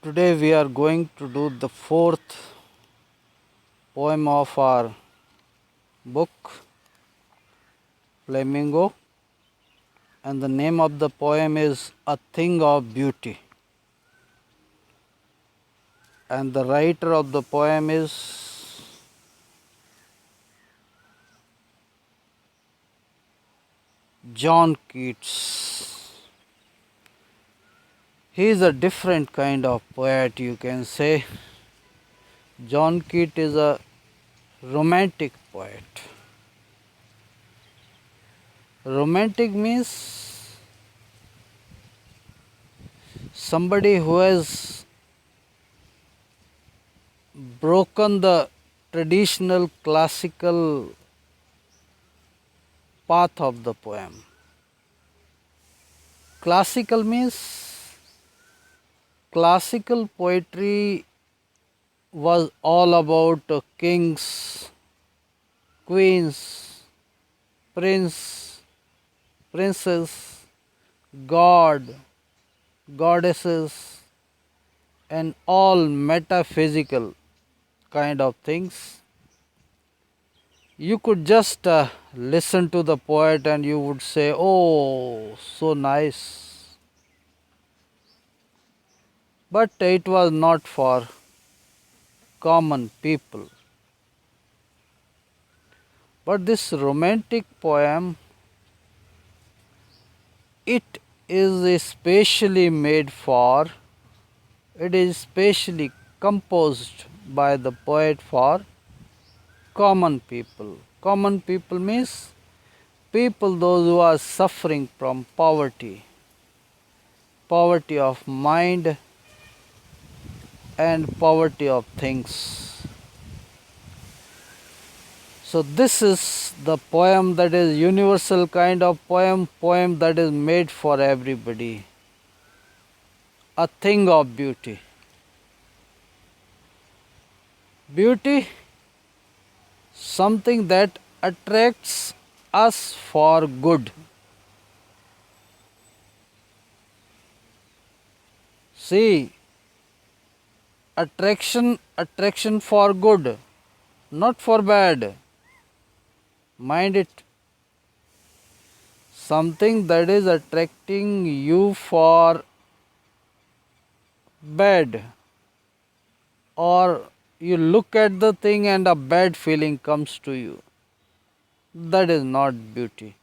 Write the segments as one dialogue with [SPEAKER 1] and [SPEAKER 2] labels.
[SPEAKER 1] Today we are going to do the fourth poem of our book, Flamingo, and the name of the poem is A Thing of Beauty. And the writer of the poem is John Keats. He is a different kind of poet, you can say. John Keats is a romantic poet. Romantic means somebody who has broken the traditional classical path of the poem. Classical means classical poetry was all about kings, queens, prince, princess, god, goddesses, and all metaphysical kind of things. You could just listen to the poet and you would say, "Oh, so nice." But it was not for common people. But this romantic poem, it is specially made for, it is specially composed by the poet for common people. Common people means people those who are suffering from poverty, poverty of mind and poverty of things. So this is the poem that is universal kind of poem that is made for everybody. A thing of beauty. Beauty, something that attracts us for good. See, attraction for good, not for bad. Mind it. Something that is attracting you for bad, or you look at the thing and a bad feeling comes to you. That is not beauty.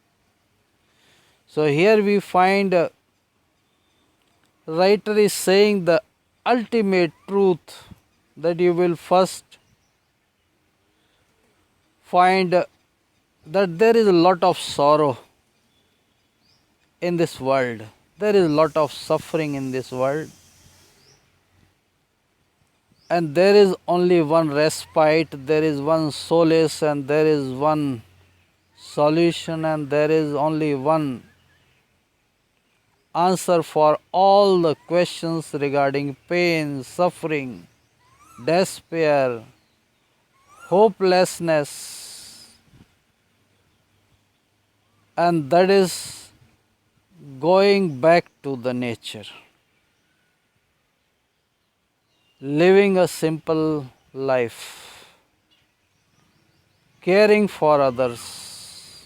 [SPEAKER 1] So here we find writer is saying the ultimate truth, that you will first find that there is a lot of sorrow in this world. There is a lot of suffering in this world. And there is only one respite, there is one solace, and there is one solution, and there is only one answer for all the questions regarding pain, suffering, despair, hopelessness, and that is going back to the nature, living a simple life, caring for others,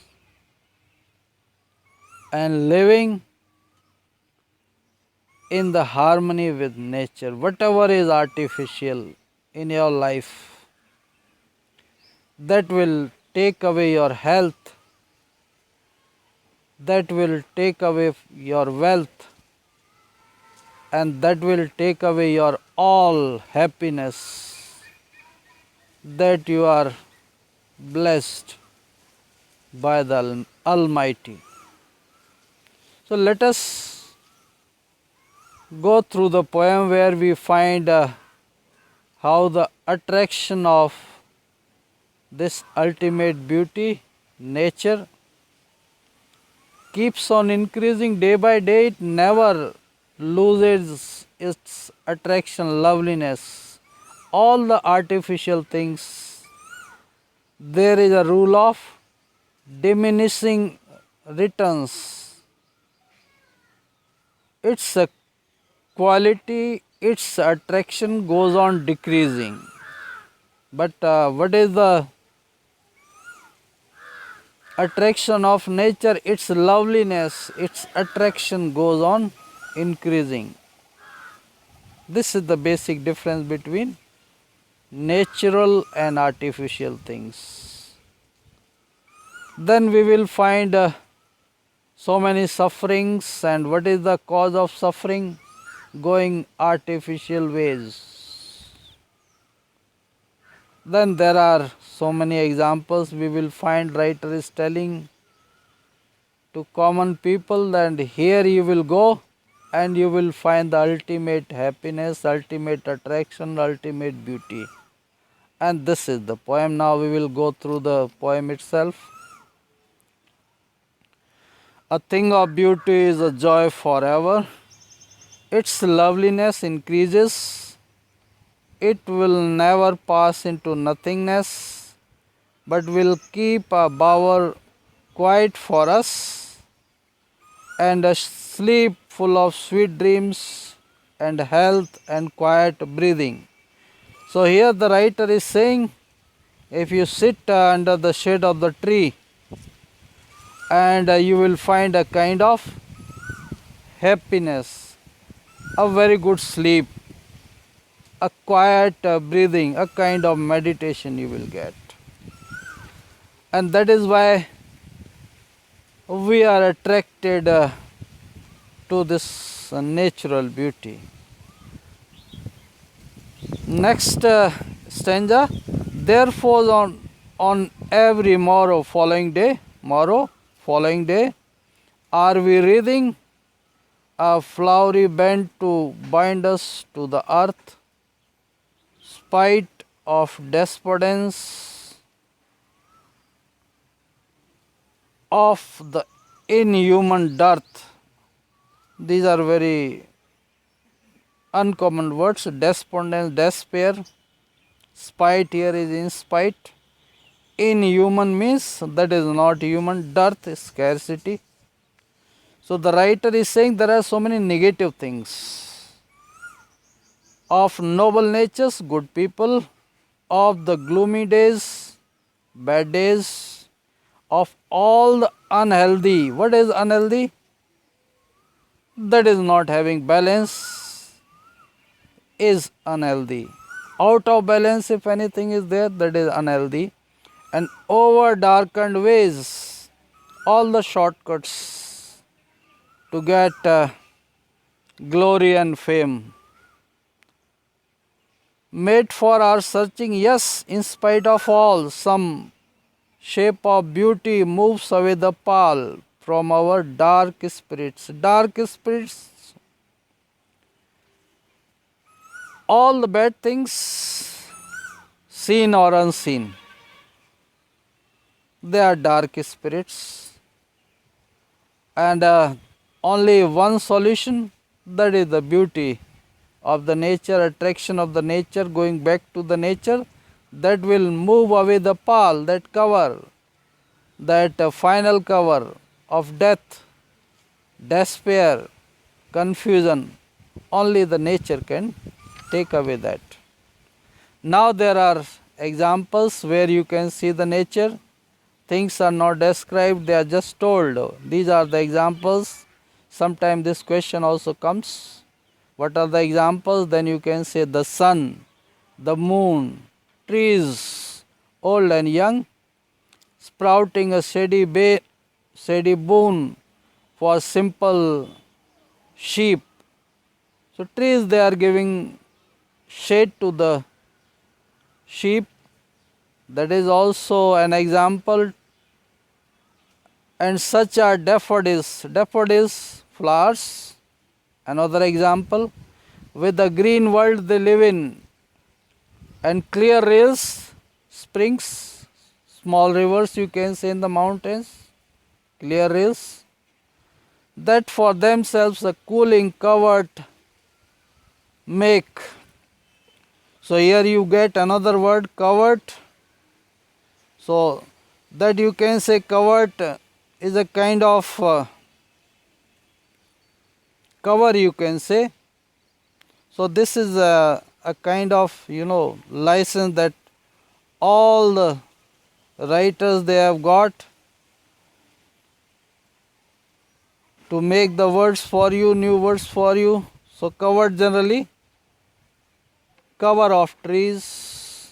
[SPEAKER 1] and living in the harmony with nature. Whatever is artificial in your life, that will take away your health, that will take away your wealth, and that will take away your all happiness, that you are blessed by the Almighty. So let us go through the poem where we find how the attraction of this ultimate beauty, nature, keeps on increasing day by day. It never loses its attraction, loveliness. All the artificial things, there is a rule of diminishing returns. Its a quality its attraction goes on decreasing. But what is the attraction of nature? Its loveliness, its attraction goes on increasing. This is the basic difference between natural and artificial things. Then we will find so many sufferings, and what is the cause of suffering? Going artificial ways. Then there are so many examples we will find. Writer is telling to common people, and here you will go and you will find the ultimate happiness, ultimate attraction, ultimate beauty. And this is the poem. Now we will go through the poem itself. A thing of beauty is a joy forever. Its loveliness increases. It will never pass into nothingness, but will keep a bower quiet for us, and a sleep full of sweet dreams and health and quiet breathing. So here the writer is saying, if you sit under the shade of the tree, and you will find a kind of happiness, a very good sleep, a quiet breathing, a kind of meditation you will get. And that is why we are attracted to this natural beauty. Next stanza, therefore on every following day, are we wreathing a flowery band to bind us to the earth, spite of despondence of the inhuman dearth. These are very uncommon words. Despondence, despair. Spite here is in spite. Inhuman means that is not human. Dearth is scarcity. So the writer is saying there are so many negative things. Of noble natures, good people. Of the gloomy days, bad days. Of all the unhealthy. What is unhealthy? That is not having balance is unhealthy. Out of balance, if anything is there, that is unhealthy. And over darkened ways, all the shortcuts to get glory and fame. Made for our searching, yes, in spite of all, some shape of beauty moves away the pall from our dark spirits. Dark spirits, all the bad things, seen or unseen, they are dark spirits. And only one solution, that is the beauty of the nature, attraction of the nature, going back to the nature, that will move away the pall, that cover, that final cover of death, despair, confusion. Only the nature can take away that. Now there are examples where you can see the nature. Things are not described, they are just told. These are the examples. Sometimes this question also comes. What are the examples? Then you can say the sun, the moon, trees, old and young, sprouting a shady boon for simple sheep. So trees, they are giving shade to the sheep. That is also an example. And such are daffodils. Daffodils, flowers. Another example. With the green world they live in. And clear rills, springs, small rivers you can say in the mountains. Clear rills. That for themselves a cooling covert make. So here you get another word, covert. So that you can say covert is a kind of cover, you can say. So this is a kind of license that all the writers they have got to make the words for you, new words for you. So covered generally, cover of trees,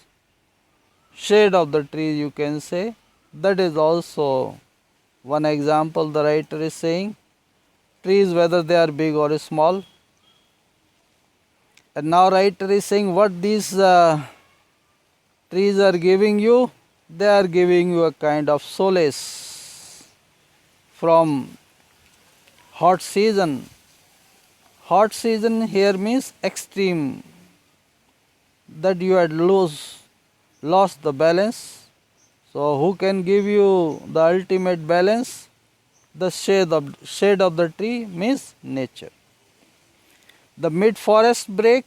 [SPEAKER 1] shade of the trees you can say. That is also one example the writer is saying. Trees whether they are big or small. And now writer is saying what these trees are giving you. They are giving you a kind of solace from hot season. Hot season here means extreme, that you had lost the balance. So who can give you the ultimate balance? The shade of the tree means nature. The mid forest break.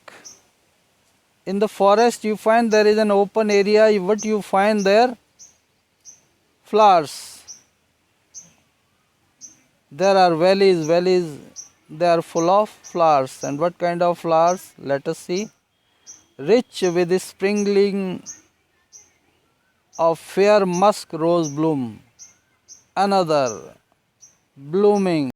[SPEAKER 1] In the forest you find there is an open area. What you find there? Flowers. There are valleys, they are full of flowers. And what kind of flowers? Let us see. Rich with sprinkling of fair musk rose bloom. Another blooming